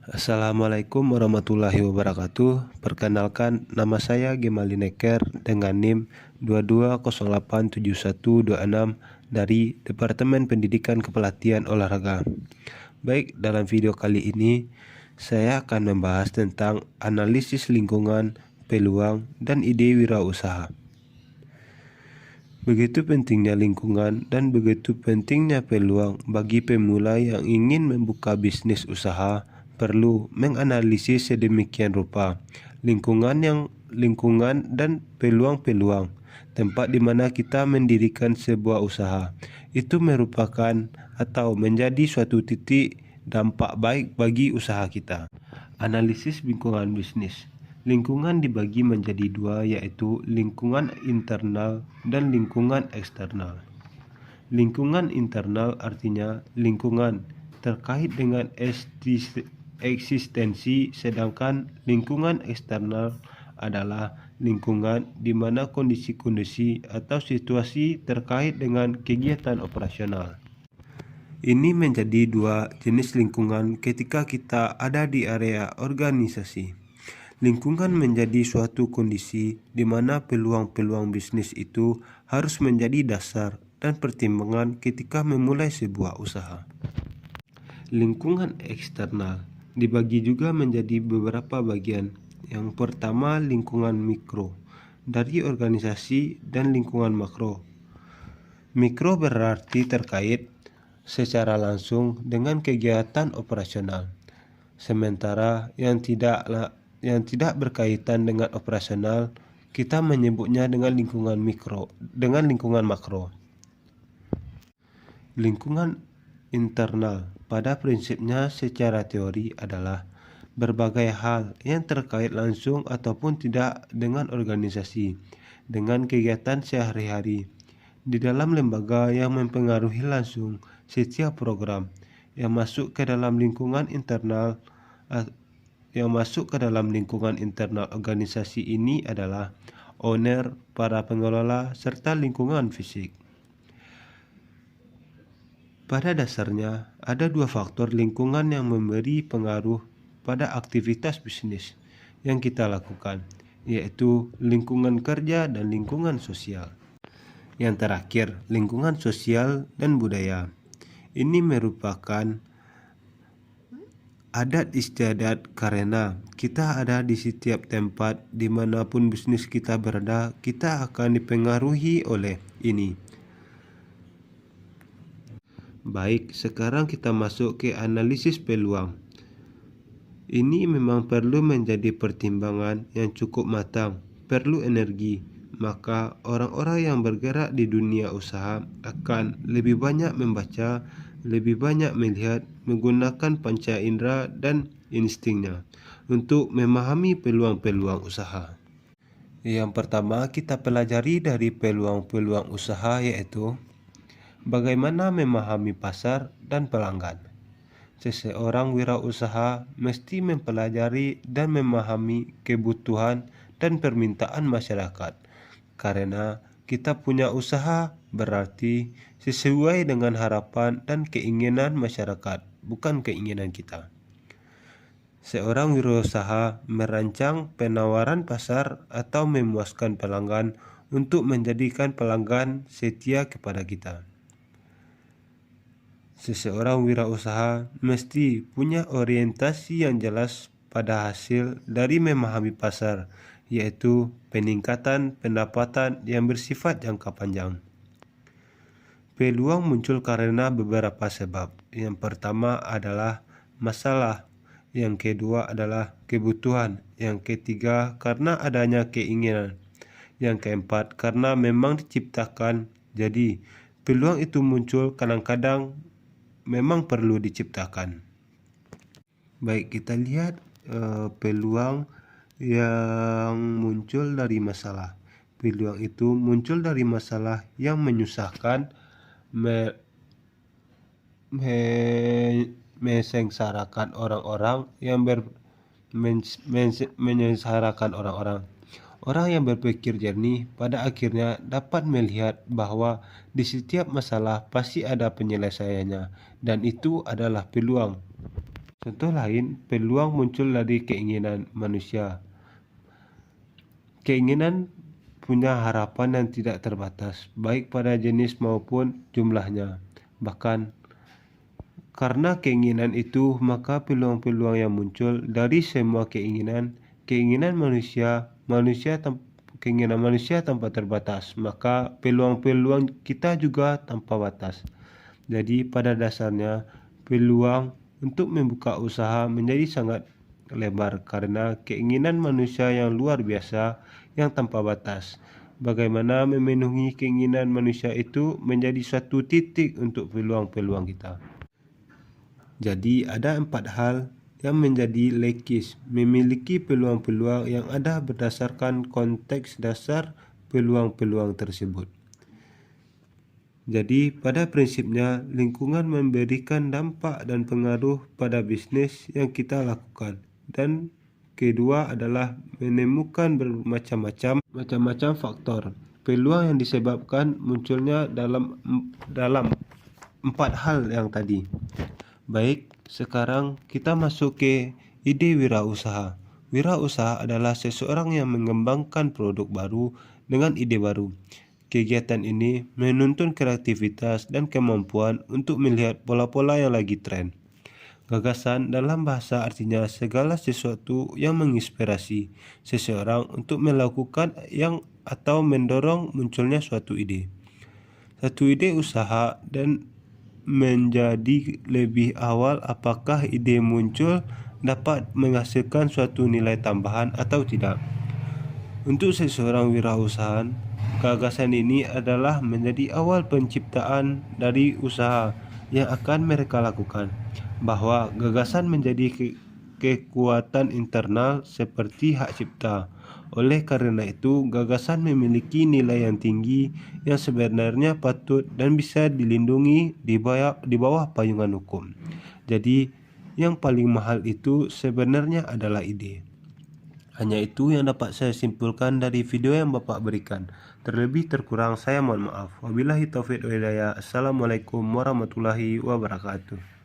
Assalamualaikum warahmatullahi wabarakatuh. Perkenalkan, nama saya Gemali Neker dengan NIM 22087126 dari Departemen Pendidikan Kepelatihan Olahraga. Baik, dalam video kali ini saya akan membahas tentang analisis lingkungan, peluang, dan ide wirausaha. Begitu pentingnya lingkungan dan begitu pentingnya peluang bagi pemula yang ingin membuka bisnis usaha. Perlu menganalisis sedemikian rupa lingkungan dan peluang-peluang tempat di mana kita mendirikan sebuah usaha. Itu merupakan atau menjadi suatu titik dampak baik bagi usaha kita. Analisis lingkungan bisnis. Lingkungan dibagi menjadi dua, yaitu lingkungan internal dan lingkungan eksternal. Lingkungan internal artinya lingkungan terkait dengan eksistensi, sedangkan lingkungan eksternal adalah lingkungan di mana kondisi-kondisi atau situasi terkait dengan kegiatan operasional. Ini menjadi dua jenis lingkungan ketika kita ada di area organisasi. Lingkungan menjadi suatu kondisi di mana peluang-peluang bisnis itu harus menjadi dasar dan pertimbangan ketika memulai sebuah usaha. Lingkungan eksternal dibagi juga menjadi beberapa bagian. Yang pertama, lingkungan mikro dari organisasi dan lingkungan makro. Mikro berarti terkait secara langsung dengan kegiatan operasional, sementara yang tidak berkaitan dengan operasional kita menyebutnya dengan lingkungan makro. Lingkungan internal pada prinsipnya secara teori adalah berbagai hal yang terkait langsung ataupun tidak dengan organisasi, dengan kegiatan sehari-hari di dalam lembaga yang mempengaruhi langsung setiap program yang masuk ke dalam lingkungan internal. Organisasi ini adalah owner, para pengelola, serta lingkungan fisik. Pada dasarnya, ada dua faktor lingkungan yang memberi pengaruh pada aktivitas bisnis yang kita lakukan, yaitu lingkungan kerja dan lingkungan sosial. Yang terakhir, lingkungan sosial dan budaya. Ini merupakan adat istiadat karena kita ada di setiap tempat dimanapun bisnis kita berada, kita akan dipengaruhi oleh ini. Baik, sekarang kita masuk ke analisis peluang. Ini memang perlu menjadi pertimbangan yang cukup matang, perlu energi. Maka orang-orang yang bergerak di dunia usaha akan lebih banyak membaca, lebih banyak melihat, menggunakan panca indera dan instingnya untuk memahami peluang-peluang usaha. Yang pertama kita pelajari dari peluang-peluang usaha, yaitu bagaimana memahami pasar dan pelanggan. Seseorang wirausaha mesti mempelajari dan memahami kebutuhan dan permintaan masyarakat. Karena kita punya usaha berarti sesuai dengan harapan dan keinginan masyarakat, bukan keinginan kita. Seorang wirausaha merancang penawaran pasar atau memuaskan pelanggan untuk menjadikan pelanggan setia kepada kita. Seseorang wirausaha mesti punya orientasi yang jelas pada hasil dari memahami pasar, yaitu peningkatan pendapatan yang bersifat jangka panjang. Peluang muncul karena beberapa sebab. Yang pertama adalah masalah, yang kedua adalah kebutuhan, yang ketiga karena adanya keinginan, yang keempat karena memang diciptakan. Jadi peluang itu muncul kadang-kadang memang perlu diciptakan. Baik, kita lihat peluang yang muncul dari masalah. Peluang itu muncul dari masalah yang menyusahkan, menyengsarakan orang-orang Orang yang berpikir jernih pada akhirnya dapat melihat bahwa di setiap masalah pasti ada penyelesaiannya, dan itu adalah peluang. Contoh lain, peluang muncul dari keinginan manusia. Keinginan punya harapan yang tidak terbatas, baik pada jenis maupun jumlahnya. Bahkan karena keinginan itu, maka peluang-peluang yang muncul dari semua keinginan keinginan manusia tanpa terbatas, maka peluang-peluang kita juga tanpa batas. Jadi pada dasarnya peluang untuk membuka usaha menjadi sangat lebar karena keinginan manusia yang luar biasa yang tanpa batas. Bagaimana memenuhi keinginan manusia itu menjadi suatu titik untuk peluang-peluang kita. Jadi ada 4 hal yang menjadi lekis memiliki peluang-peluang yang ada berdasarkan konteks dasar peluang-peluang tersebut. Jadi pada prinsipnya lingkungan memberikan dampak dan pengaruh pada bisnis yang kita lakukan. Dan kedua adalah menemukan bermacam-macam faktor peluang yang disebabkan munculnya dalam 4 hal yang tadi. Baik, sekarang kita masuk ke ide wirausaha. Wirausaha adalah seseorang yang mengembangkan produk baru dengan ide baru. Kegiatan ini menuntun kreativitas dan kemampuan untuk melihat pola-pola yang lagi tren. Gagasan dalam bahasa artinya segala sesuatu yang menginspirasi seseorang untuk melakukan atau mendorong munculnya suatu ide. Satu ide usaha dan menjadi lebih awal apakah ide muncul dapat menghasilkan suatu nilai tambahan atau tidak. Untuk seseorang wirausaha, gagasan ini adalah menjadi awal penciptaan dari usaha yang akan mereka lakukan, bahwa gagasan menjadi kekuatan internal seperti hak cipta. Oleh karena itu, gagasan memiliki nilai yang tinggi yang sebenarnya patut dan bisa dilindungi di bawah payungan hukum. Jadi, yang paling mahal itu sebenarnya adalah ide. Hanya itu yang dapat saya simpulkan dari video yang Bapak berikan. Terlebih terkurang saya mohon maaf. Wabillahi taufiq wal hidayah. Assalamualaikum warahmatullahi wabarakatuh.